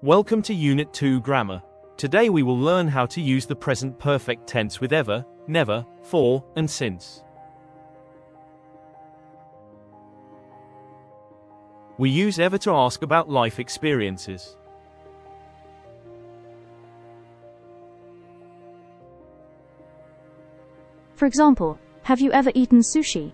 Welcome to Unit 2 Grammar. Today we will learn how to use the present perfect tense with ever, never, for, and since. We use ever to ask about life experiences. For example, have you ever eaten sushi?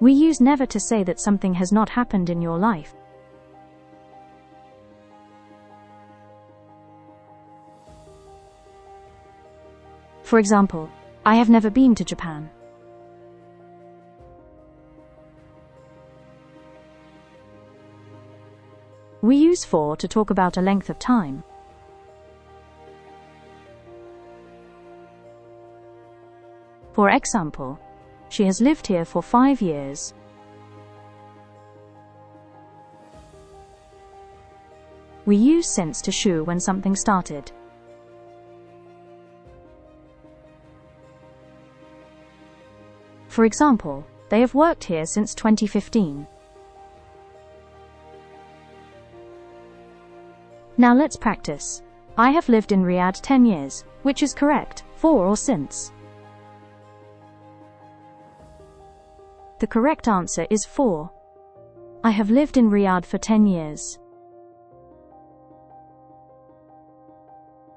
We use never to say that something has not happened in your life. For example, I have never been to Japan. We use for to talk about a length of time. For example, she has lived here for 5 years. We use since to show when something started. For example, they have worked here since 2015. Now let's practice. I have lived in Riyadh 10 years, which is correct, for or since? The correct answer is for. I have lived in Riyadh for 10 years.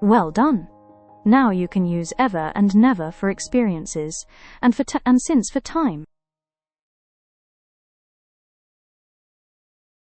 Well done! Now you can use ever and never for experiences, and since for time.